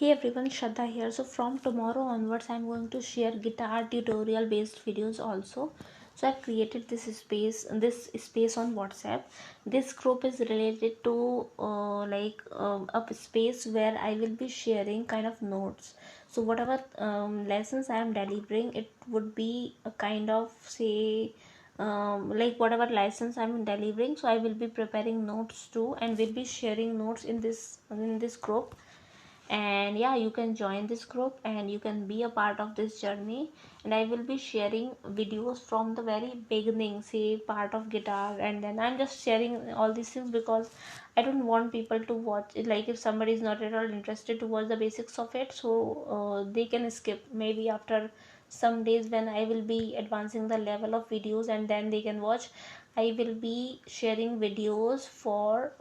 Hey everyone, Shraddha here. So from tomorrow onwards, I'm going to share guitar tutorial based videos also. So I've created this space on WhatsApp. This group is related to a space where I will be sharing kind of notes. So whatever lessons I am delivering, it would be a kind of like whatever lessons I'm delivering. So I will be preparing notes too, and will be sharing notes in this group. And yeah, you can join this group and you can be a part of this journey. And I will be sharing videos from the very beginning, say part of guitar, and then I'm just sharing all these things because I don't want people to watch it. Like if somebody is not at all interested to watch the basics of it, so they can skip maybe after some days when I will be advancing the level of videos, and then they can watch. I will be sharing videos for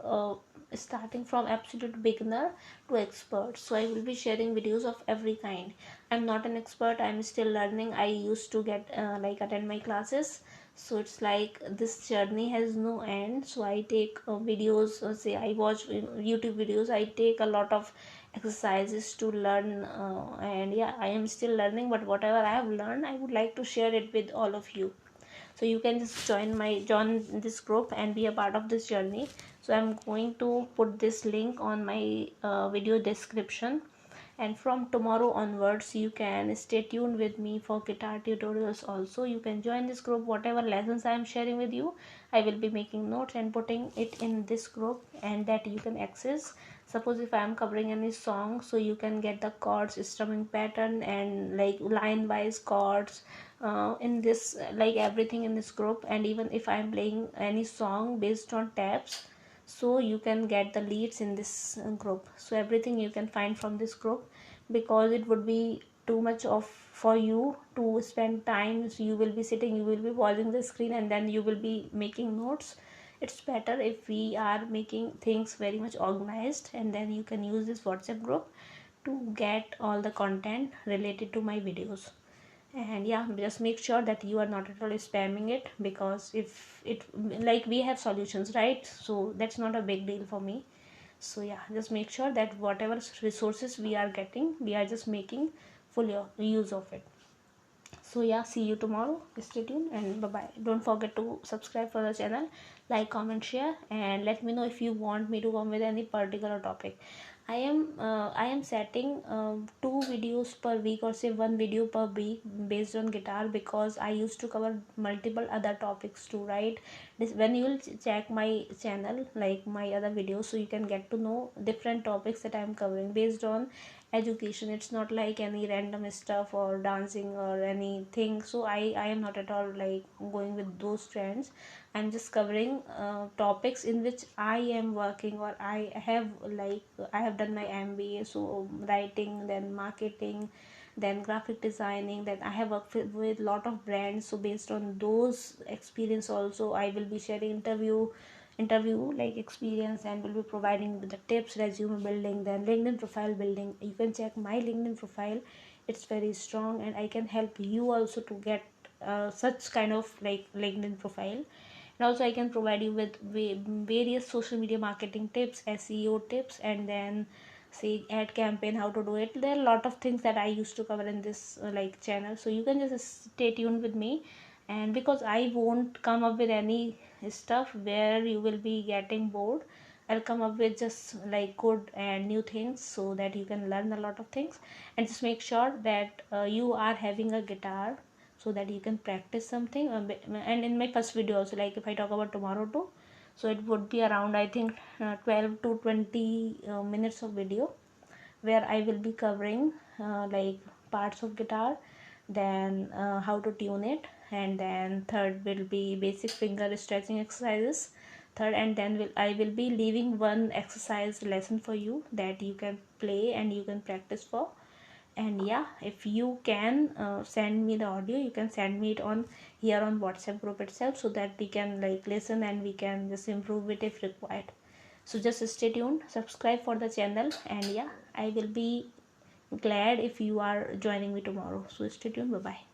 starting from absolute beginner to expert. So I will be sharing videos of every kind. I'm not an expert, I'm still learning. I used to get attend my classes. So it's like this journey has no end. So I take videos, say I watch YouTube videos, I take a lot of exercises to learn, and yeah, I am still learning, but whatever I have learned, I would like to share it with all of you. So you can just join this group and be a part of this journey. So I'm going to put this link on my video description. And from tomorrow onwards, you can stay tuned with me for guitar tutorials also. You can join this group. Whatever lessons I am sharing with you, I will be making notes and putting it in this group, and that you can access. Suppose if I am covering any song, so you can get the chords, strumming pattern, and like line wise chords in this, like everything in this group. And even if I am playing any song based on tabs, so you can get the leads in this group. So everything you can find from this group, because it would be too much of for you to spend time. So you will be sitting, you will be pausing the screen, and then you will be making notes. It's better if we are making things very much organized, and then you can use this WhatsApp group to get all the content related to my videos. And yeah, just make sure that you are not at all spamming it, because if it, like, we have solutions, right? So that's not a big deal for me. So yeah, just make sure that whatever resources we are getting, we are just making full use of it. So yeah, see you tomorrow. Stay tuned and bye bye. Don't forget to subscribe for the channel, like, comment, share, and let me know if you want me to come with any particular topic. I am setting 2 videos per week, or say 1 video per week based on guitar, because I used to cover multiple other topics too, right? When you will check my channel, like my other videos, so you can get to know different topics that I am covering based on education. It's not like any random stuff or dancing or anything. So I am not at all like going with those trends. I'm just covering topics in which I am working, or I have done my MBA. So writing, then marketing, then graphic designing, then I have worked with lot of brands. So based on those experience also, I will be sharing interview like experience, and will be providing the tips, resume building, then LinkedIn profile building. You can check my LinkedIn profile, it's very strong, and I can help you also to get such kind of like LinkedIn profile. And also I can provide you with various social media marketing tips, SEO tips, and then say ad campaign, how to do it. There are a lot of things that I used to cover in this like channel. So you can just stay tuned with me. And because I won't come up with any stuff where you will be getting bored, I'll come up with just like good and new things, so that you can learn a lot of things. And just make sure that you are having a guitar, so that you can practice something. And in my first video also, like if I talk about tomorrow too, so it would be around, I think, 12 to 20 minutes of video, where I will be covering like parts of guitar, then how to tune it, and then third will be basic finger stretching exercises, third. And then I will be leaving one exercise lesson for you that you can play and you can practice for. And yeah, if you can send me the audio, you can send me it on here on WhatsApp group itself, so that we can like listen and we can just improve it if required. So just stay tuned, subscribe for the channel, and yeah, I will be glad if you are joining me tomorrow. So stay tuned, bye bye.